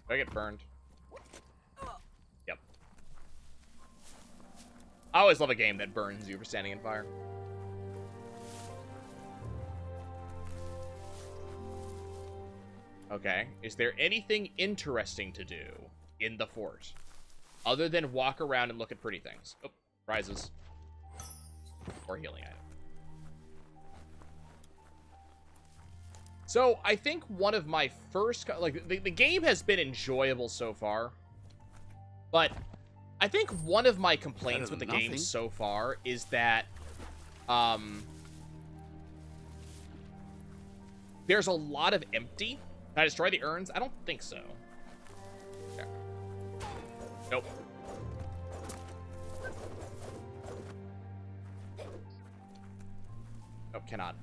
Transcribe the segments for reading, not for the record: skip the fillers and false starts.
Do I get burned? Yep. I always love a game that burns you for standing in fire. Okay. Is there anything interesting to do in the fort? Other than walk around and look at pretty things. Oh, prizes. Or healing item. So, I think one of my first... Like, the game has been enjoyable so far. But I think one of my complaints with the game so far is that... there's a lot of empty. Can I destroy the urns? I don't think so. Yeah. Nope. Nope, cannot.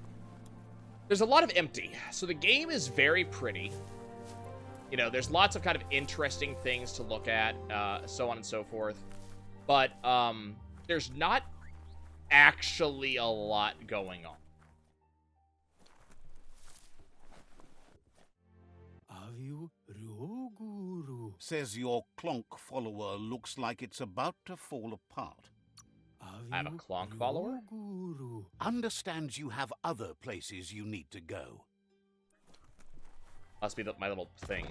There's a lot of empty. So the game is very pretty. You know, there's lots of kind of interesting things to look at, so on and so forth. But, there's not actually a lot going on. Says your Clonk follower looks like it's about to fall apart. I have a Clonk follower? Understands you have other places you need to go. Must be my little thing.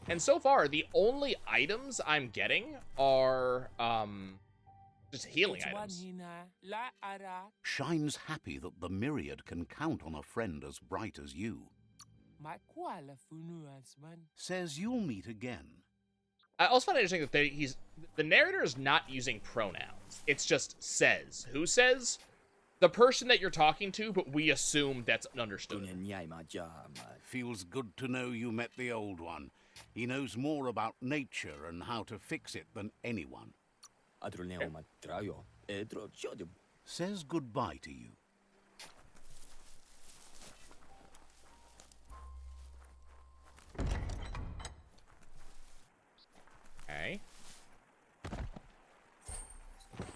And so far, the only items I'm getting are, just healing items. Shine's happy that the Myriad can count on a friend as bright as you. Says you'll meet again. I also find it interesting that the narrator is not using pronouns. It's just says. Who says? The person that you're talking to, but we assume that's understood. Feels good to know you met the old one. He knows more about nature and how to fix it than anyone. Says goodbye to you. Okay.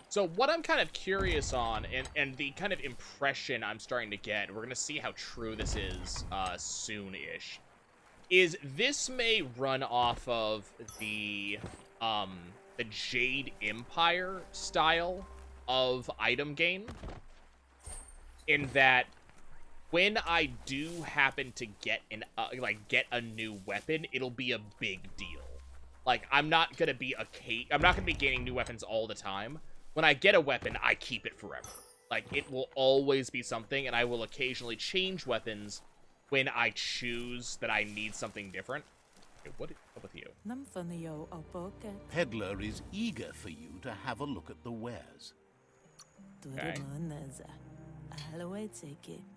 So what I'm kind of curious on, and the kind of impression I'm starting to get, we're going to see how true this is soon-ish, is this may run off of the Jade Empire style of item gain, in that when I do happen to get get a new weapon, it'll be a big deal. Like, I'm not gonna be gaining new weapons all the time. When I get a weapon, I keep it forever. Like, it will always be something, and I will occasionally change weapons when I choose that I need something different. Okay, what is up with you? Peddler is eager for you to have a look at the wares. Okay.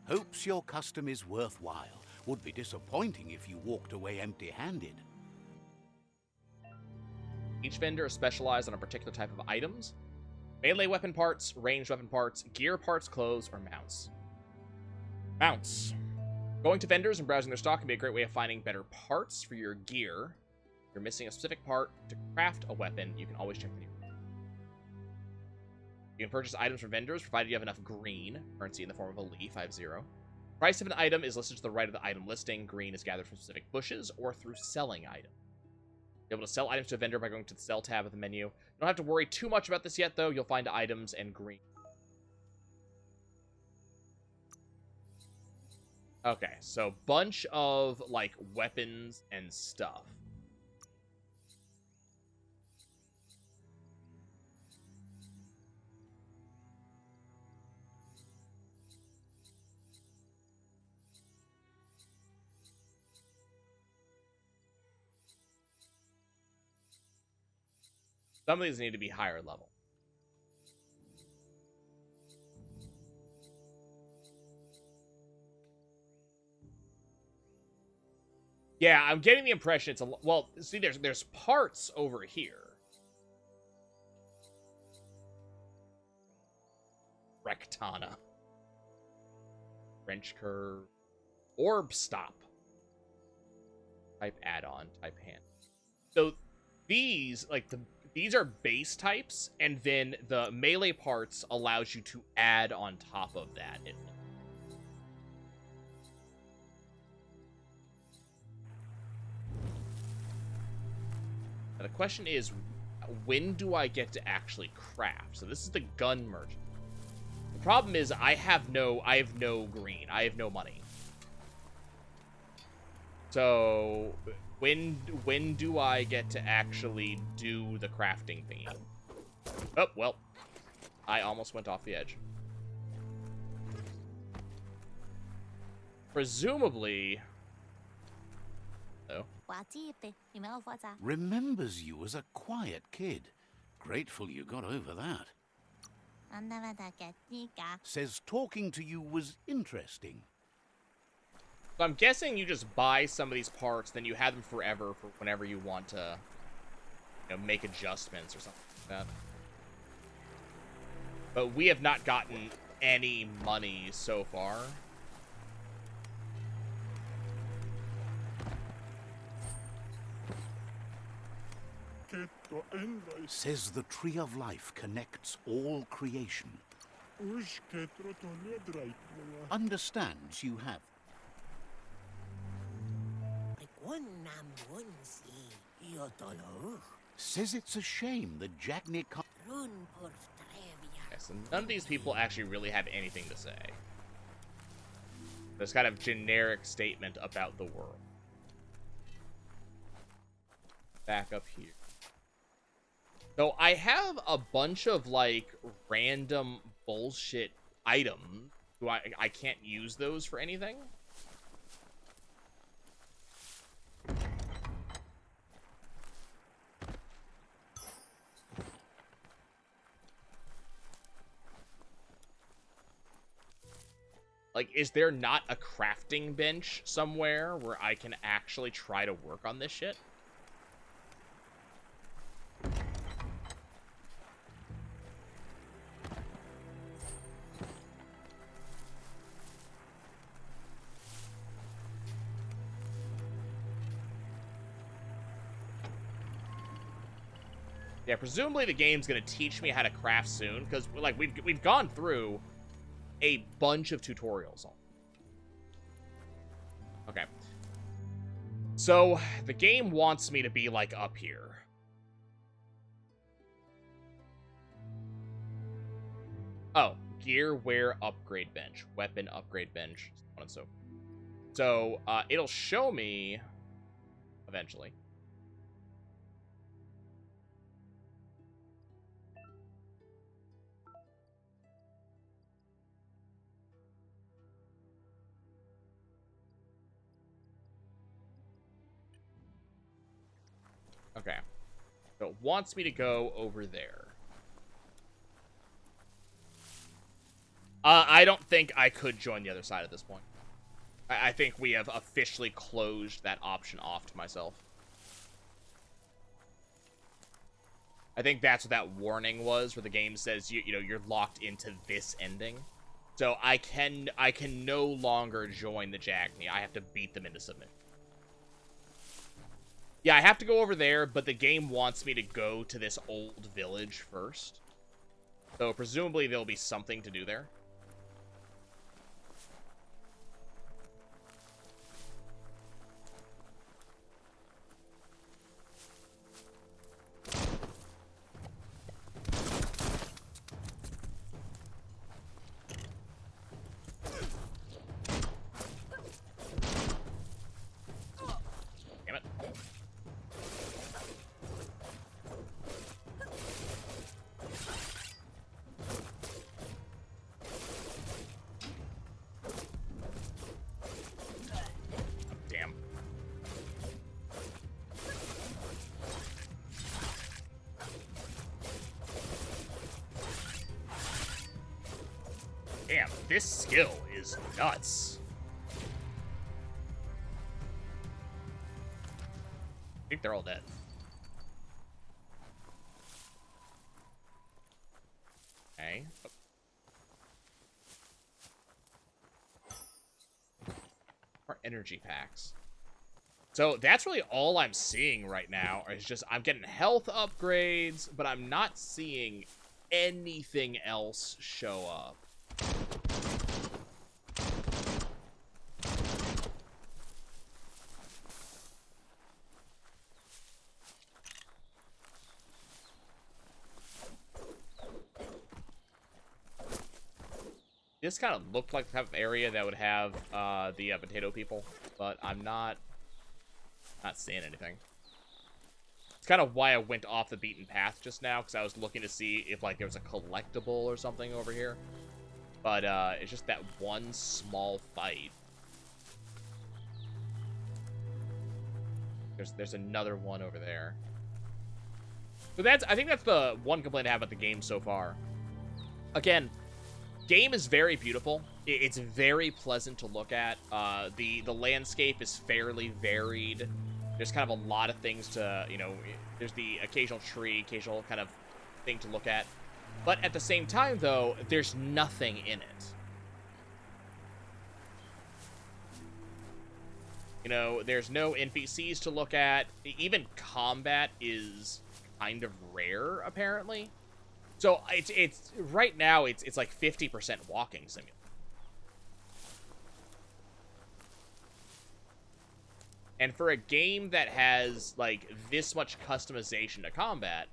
Hopes your custom is worthwhile. Would be disappointing if you walked away empty-handed. Each vendor is specialized on a particular type of items. Melee weapon parts, ranged weapon parts, gear parts, clothes, or mounts. Mounts. Going to vendors and browsing their stock can be a great way of finding better parts for your gear. If you're missing a specific part to craft a weapon, you can always check the new. You can purchase items from vendors, provided you have enough green, currency in the form of a leaf. I have 0. Price of an item is listed to the right of the item listing. Green is gathered from specific bushes or through selling items. You're able to sell items to a vendor by going to the Sell tab of the menu. You don't have to worry too much about this yet, though. You'll find items and green. Okay, so bunch of, like, weapons and stuff. Some of these need to be higher level. Yeah, I'm getting the impression it's a... Well, see, there's parts over here. Rectana. Wrench curve. Orb stop. Type add-on. Type hand. So these, like, these are base types, and then the melee parts allows you to add on top of that. The question is, when do I get to actually craft? So this is the gun merchant. The problem is I have no green. I have no money. So when do I get to actually do the crafting thingy? Oh, well. I almost went off the edge. Presumably... Oh. Remembers you as a quiet kid. Grateful you got over that. Says talking to you was interesting. So I'm guessing you just buy some of these parts, then you have them forever for whenever you want to, you know, make adjustments or something like that. But we have not gotten any money so far. Says the tree of life connects all creation. Understands you have. Says it's a shame that Jackney can't. Yes, and none of these people actually really have anything to say. This kind of generic statement about the world. Back up here. So I have a bunch of, like, random bullshit items. Do I can't use those for anything? Like, is there not a crafting bench somewhere where I can actually try to work on this shit? Yeah, presumably the game's gonna teach me how to craft soon, because like we've gone through a bunch of tutorials on. Okay. So the game wants me to be like up here. Oh, gear, wear, upgrade bench, weapon, upgrade bench, so on and so forth. So it'll show me eventually. Okay. So it wants me to go over there. I don't think I could join the other side at this point. I think we have officially closed that option off to myself. I think that's what that warning was, where the game says you know you're locked into this ending. So I can no longer join the Jackney. I have to beat them into submission. Yeah, I have to go over there, but the game wants me to go to this old village first. So presumably there'll be something to do there. Damn it. Damn. Damn, this skill is nuts. I think they're all dead. Okay. More energy packs. So that's really all I'm seeing right now. Is just I'm getting health upgrades, but I'm not seeing anything else show up. this kind of looked like the type of area that would have the potato people, but I'm not seeing anything. It's kind of why I went off the beaten path just now, because I was looking to see if like there was a collectible or something over here. But it's just that one small fight. There's another one over there. So I think that's the one complaint I have about the game so far. Again, game is very beautiful. It's very pleasant to look at. The landscape is fairly varied. There's kind of a lot of things to, you know, there's the occasional tree, occasional kind of thing to look at. But at the same time, though, there's nothing in it. You know, there's no NPCs to look at. Even combat is kind of rare, apparently. So it's right now it's like 50% walking simulator. And for a game that has like this much customization to combat,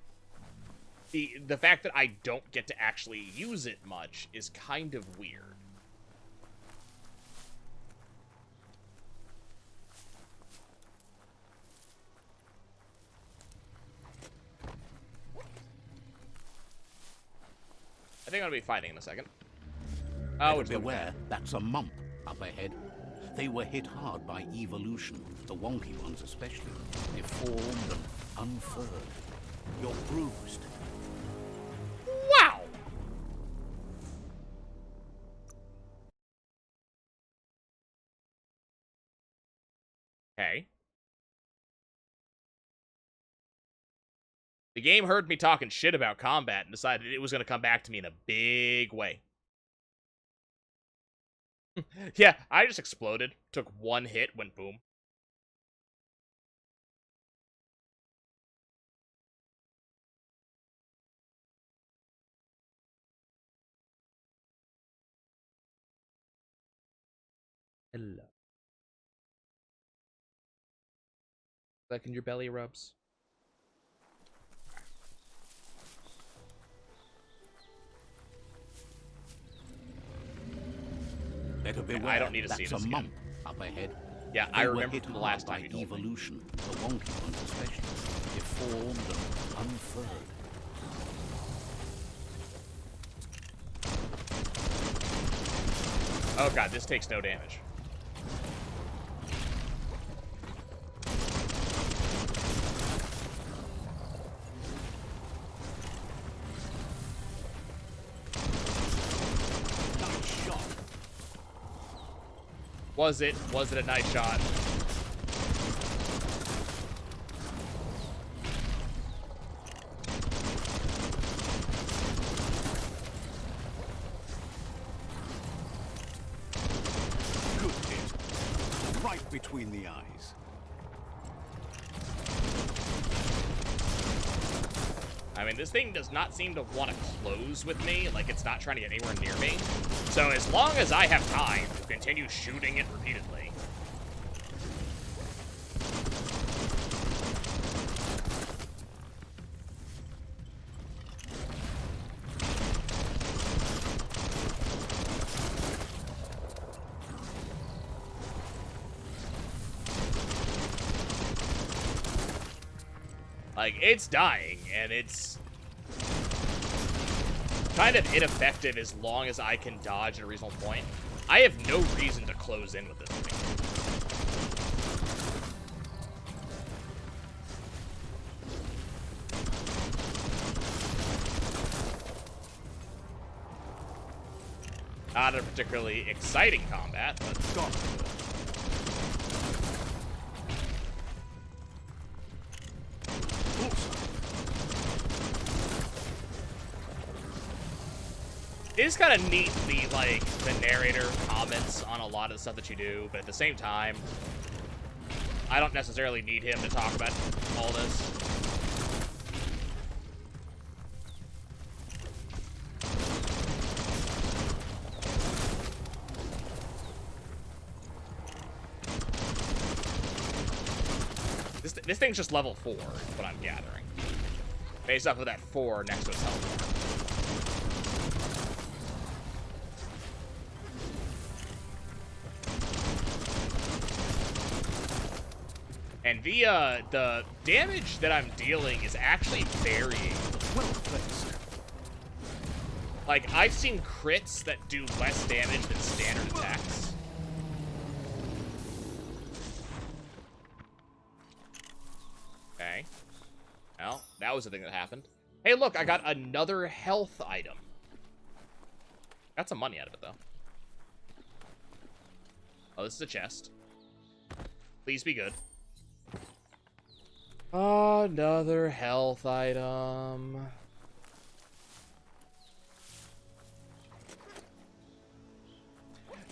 the fact that I don't get to actually use it much is kind of weird. I think I'm gonna be fighting in a second. Oh, beware, that's a mump up ahead. They were hit hard by evolution, the wonky ones especially. Deformed and unfurled. You're bruised. Wow! Okay. The game heard me talking shit about combat and decided it was going to come back to me in a big way. Yeah, I just exploded. Took one hit, went boom. Hello. Like in your belly rubs. Better beware. I don't need to see this again. Up ahead. Yeah, I remember from the last time you told me. Evolution, the wonky ones especially, deformed and unfurled. Oh god, this takes no damage. Was it a nice shot? Good hit. Right between the eyes. I mean, this thing does not seem to want to close with me, like it's not trying to get anywhere near me. So as long as I have time to continue shooting it repeatedly. Like, it's dying, and it's kind of ineffective as long as I can dodge at a reasonable point. I have no reason to close in with this thing. Not a particularly exciting combat, but start. It is kind of neat, the narrator comments on a lot of the stuff that you do, but at the same time, I don't necessarily need him to talk about all this. This thing's just level 4, is what I'm gathering. Based off of that 4 next to its health bar. And the damage that I'm dealing is actually varying. Well placed. Like, I've seen crits that do less damage than standard attacks. Okay. Well, that was the thing that happened. Hey, look, I got another health item. Got some money out of it, though. Oh, this is a chest. Please be good. Another health item.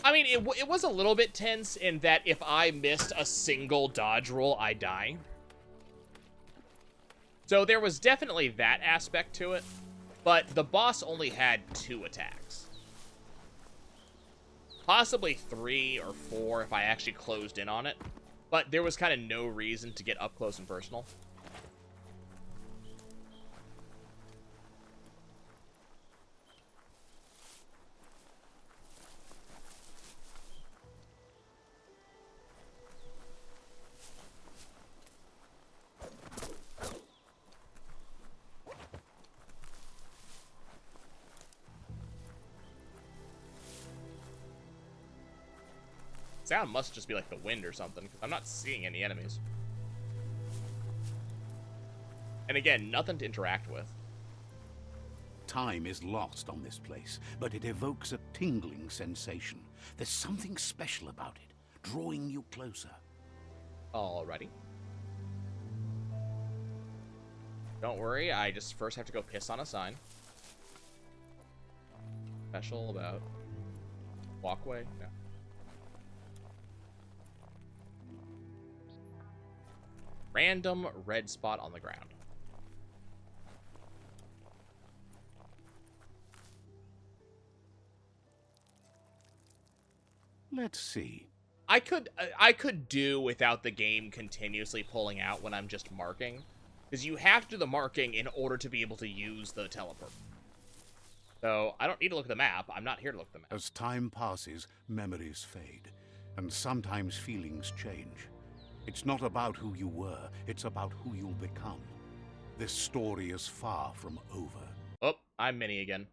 I mean, it was a little bit tense in that if I missed a single dodge roll, I die. So there was definitely that aspect to it, but the boss only had 2 attacks. Possibly 3 or 4 if I actually closed in on it, but there was kind of no reason to get up close and personal. Sound must just be like the wind or something, because I'm not seeing any enemies. And again, nothing to interact with. Time is lost on this place, but it evokes a tingling sensation. There's something special about it, drawing you closer. Alrighty. Don't worry, I just first have to go piss on a sign. Special about walkway? No. Random red spot on the ground. Let's see. I could do without the game continuously pulling out when I'm just marking, because you have to do the marking in order to be able to use the teleport. So I don't need to look at the map. I'm not here to look at the map. As time passes, memories fade, and sometimes feelings change. It's not about who you were, it's about who you'll become. This story is far from over. Oh, I'm Minnie again.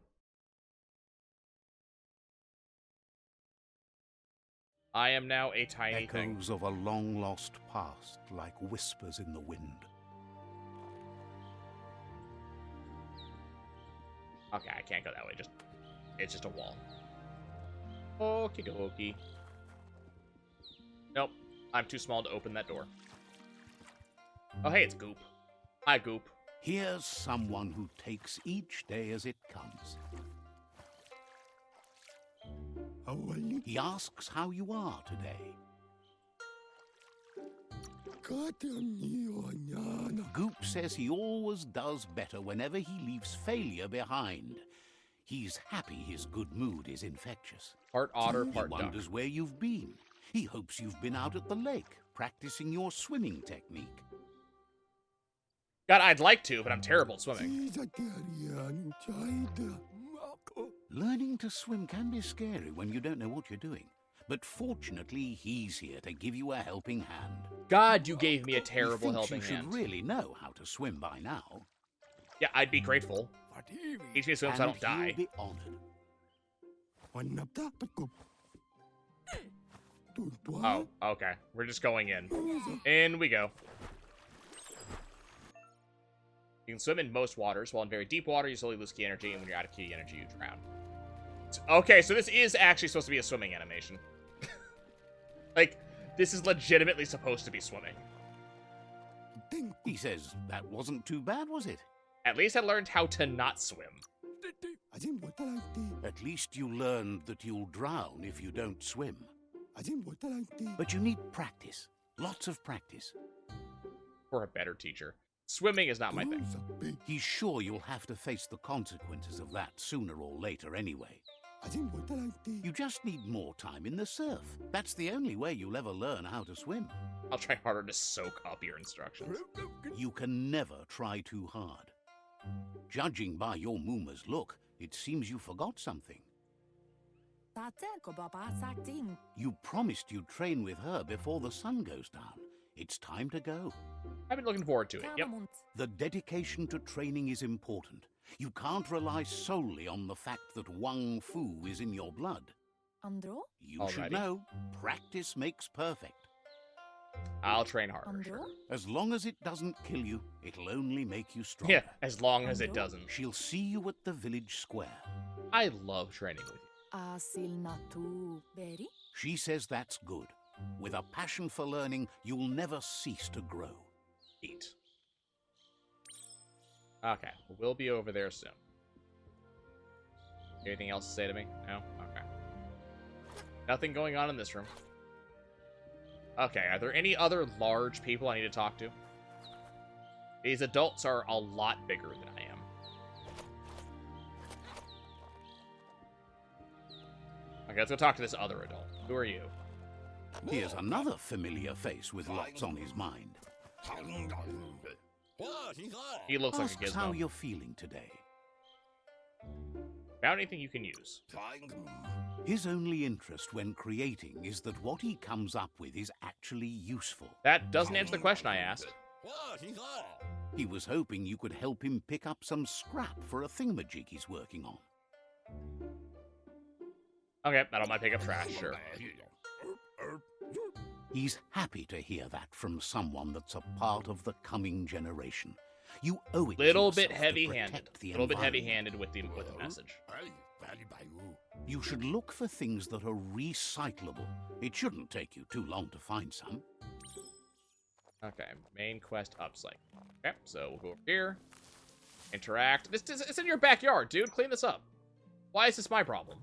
I am now a tiny thing. Echoes of a long-lost past, like whispers in the wind. Okay, I can't go that way. It's just a wall. Okie dokie. Nope. I'm too small to open that door. Oh, hey, it's Goop. Hi, Goop. Here's someone who takes each day as it comes. He asks how you are today. Goop says he always does better whenever he leaves failure behind. He's happy his good mood is infectious. Part otter, part He duck. wonders where you've been. He hopes you've been out at the lake, practicing your swimming technique. God, I'd like to, but I'm terrible at swimming. Learning to swim can be scary when you don't know what you're doing. But fortunately, he's here to give you a helping hand. God, you gave me a terrible He thinks helping you should hand. really know how to swim by now. Yeah, I'd be grateful. Teach me to swim so I don't die. He'll be honored. Oh, okay. We're just going in. In we go. You can swim in most waters, while in very deep water, you slowly lose key energy, and when you're out of key energy, you drown. Okay, so this is actually supposed to be a swimming animation. Like, this is legitimately supposed to be swimming. He says that wasn't too bad, was it? At least I learned how to not swim. At least you learned that you'll drown if you don't swim. But you need practice. Lots of practice. For a better teacher. Swimming is not my thing. He's sure you'll have to face the consequences of that sooner or later anyway. You just need more time in the surf. That's the only way you'll ever learn how to swim. I'll try harder to soak up your instructions. You can never try too hard. Judging by your Mooma's look, it seems you forgot something. You promised you'd train with her before the sun goes down. It's time to go. I've been looking forward to it. Yep. The dedication to training is important. You can't rely solely on the fact that Wang Fu is in your blood. Andro? You should know, practice makes perfect. I'll train harder. Sure. As long as it doesn't kill you, it'll only make you stronger. Yeah, as long as it doesn't. She'll see you at the village square. I love training with you. Asil natu beri? She says that's good. With a passion for learning, you'll never cease to grow. Eat. Okay, we'll be over there soon. Anything else to say to me? No? Okay. Nothing going on in this room. Okay, are there any other large people I need to talk to? These adults are a lot bigger than I am. Okay, let's go talk to this other adult. Who are you? Here's another familiar face with lots on his mind. He looks like a Asks gizmo. how you're feeling today. Found anything you can use? His only interest when creating is that what he comes up with is actually useful. That doesn't answer the question I asked. He was hoping you could help him pick up some scrap for a thingamajig he's working on. Okay, I don't mind pick up trash, sure. He's happy to hear that from someone that's a part of the coming generation. You owe it Little to bit yourself to heavy-handed. protect the Little bit environment. heavy-handed with the message. You should look for things that are recyclable. It shouldn't take you too long to find some. Okay, main quest upcycle. Okay, so we'll go over here. Interact. It's in your backyard, dude. Clean this up. Why is this my problem?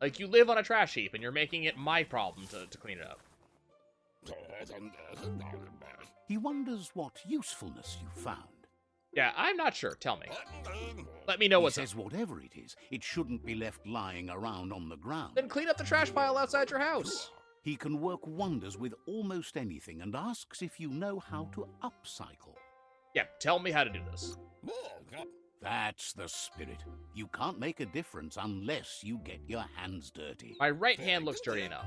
Like, you live on a trash heap, and you're making it my problem to clean it up. He wonders what usefulness you found. Yeah, I'm not sure. Tell me. Let me know what's He up. says whatever it is, it shouldn't be left lying around on the ground. Then clean up the trash pile outside your house. He can work wonders with almost anything and asks if you know how to upcycle. Yeah, tell me how to do this. That's the spirit. You can't make a difference unless you get your hands dirty. My right hand looks dirty enough.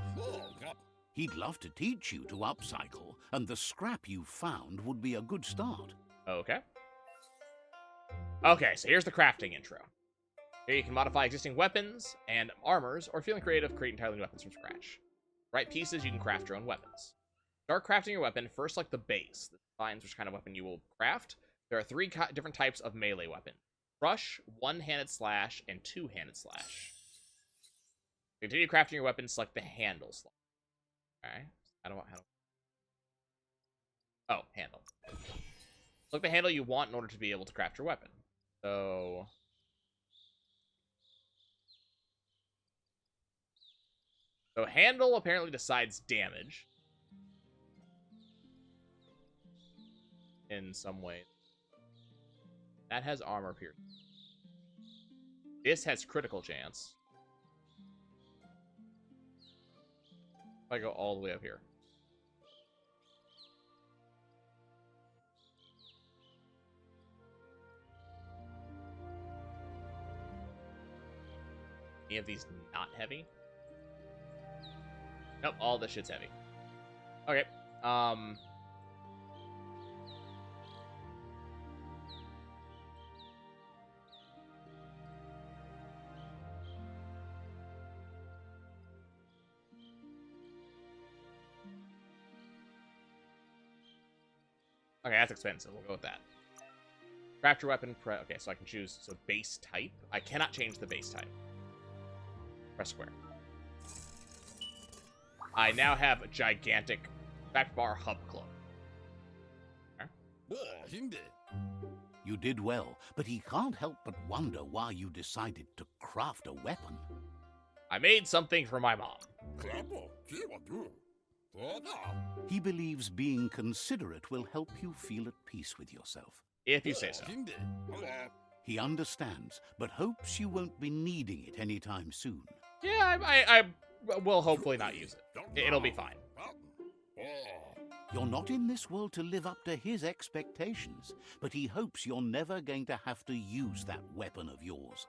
He'd love to teach you to upcycle, and the scrap you found would be a good start. Okay. Okay, so here's the crafting intro. Here you can modify existing weapons and armors, or feeling creative, create entirely new weapons from scratch. Right pieces, you can craft your own weapons. Start crafting your weapon, first select the base. This defines which kind of weapon you will craft. There are three different types of melee weapon. Rush, one-handed slash, and two-handed slash. Continue crafting your weapon, select the handle slash. Okay. Oh, handle. Select the handle you want in order to be able to craft your weapon. So handle apparently decides damage in some way. That has armor piercing. This has critical chance. If I go all the way up here. Any of these not heavy? Nope, all this shit's heavy. Okay, okay, that's expensive. We'll go with that. Craft your weapon. Okay, so I can choose. So base type. I cannot change the base type. Press square. I now have a gigantic back bar hub club. Okay. You did well, but he can't help but wonder why you decided to craft a weapon. I made something for my mom. He believes being considerate will help you feel at peace with yourself. If you say so. He understands, but hopes you won't be needing it anytime soon. Yeah, I will hopefully not use it. It'll be fine. You're not in this world to live up to his expectations, but he hopes you're never going to have to use that weapon of yours.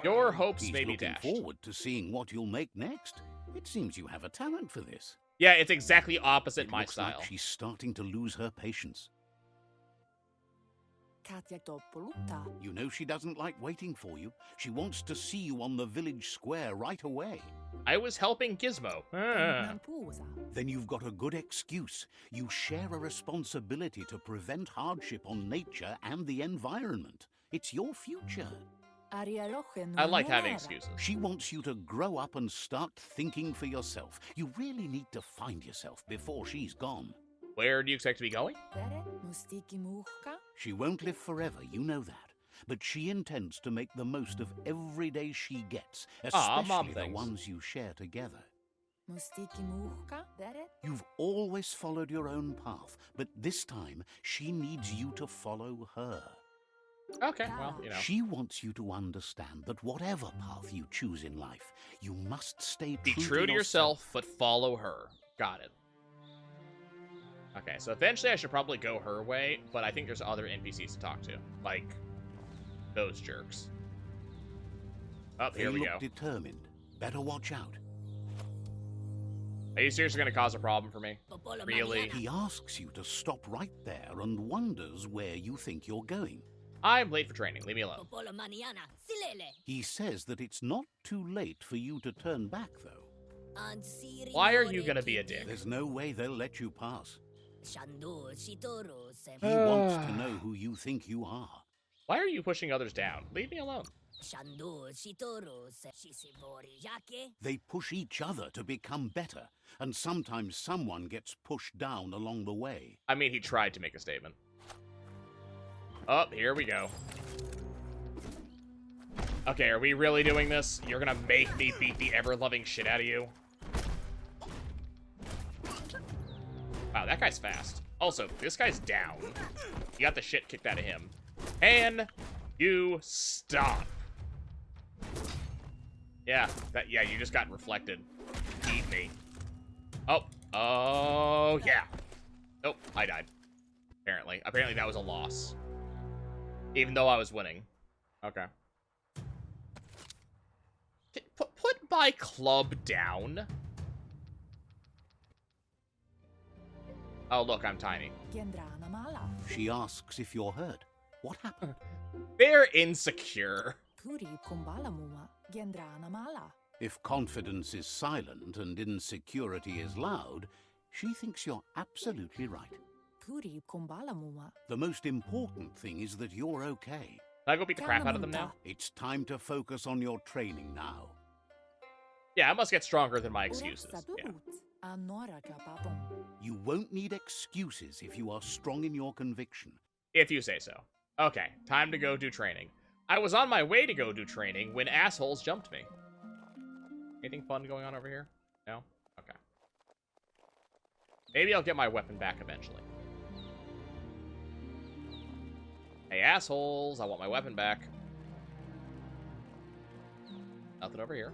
Your hopes He's may be looking dashed. forward to seeing what you'll make next. It seems you have a talent for this. Yeah, it's exactly opposite It my looks style. like she's starting to lose her patience. You know she doesn't like waiting for you. She wants to see you on the village square right away. I was helping Gizmo. Then you've got a good excuse. You share a responsibility to prevent hardship on nature and the environment. It's your future. I like having excuses. She wants you to grow up and start thinking for yourself. You really need to find yourself before she's gone. Where do you expect to be going? She won't live forever, you know that. But she intends to make the most of every day she gets, Mom especially the things. ones you share together. You've always followed your own path, but this time she needs you to follow her. Okay, well, you know. She wants you to understand that whatever path you choose in life, you must stay Be true to yourself, but follow her. Got it. Okay, so eventually I should probably go her way, but I think there's other NPCs to talk to. Like, those jerks. Oh, here we go. Determined. Better watch out. Are you seriously going to cause a problem for me? Really? He asks you to stop right there and wonders where you think you're going. I'm late for training. Leave me alone. He says that it's not too late for you to turn back, though. Why are you going to be a dick? There's no way they'll let you pass. He wants to know who you think you are. Why are you pushing others down? Leave me alone. They push each other to become better, and sometimes someone gets pushed down along the way. I mean, he tried to make a statement. Oh, here we go. Okay, are we really doing this? You're gonna make me beat the ever-loving shit out of you? Wow, that guy's fast. Also, this guy's down. You got the shit kicked out of him. And you stop. Yeah, you just got reflected. Eat me. Oh, yeah. Oh, I died. Apparently that was a loss. Even though I was winning. Okay. Put my club down. Oh, look, I'm tiny. She asks if you're hurt. What happened? They're insecure. If confidence is silent and insecurity is loud, she thinks you're absolutely right. The most important thing is that you're okay. Can I go beat the crap out of them now? It's time to focus on your training now. Yeah, I must get stronger than my excuses. Yeah. You won't need excuses if you are strong in your conviction. If you say so. Okay, time to go do training. I was on my way to go do training when assholes jumped me. Anything fun going on over here? No? Okay. Maybe I'll get my weapon back eventually. Hey, assholes, I want my weapon back. Nothing over here.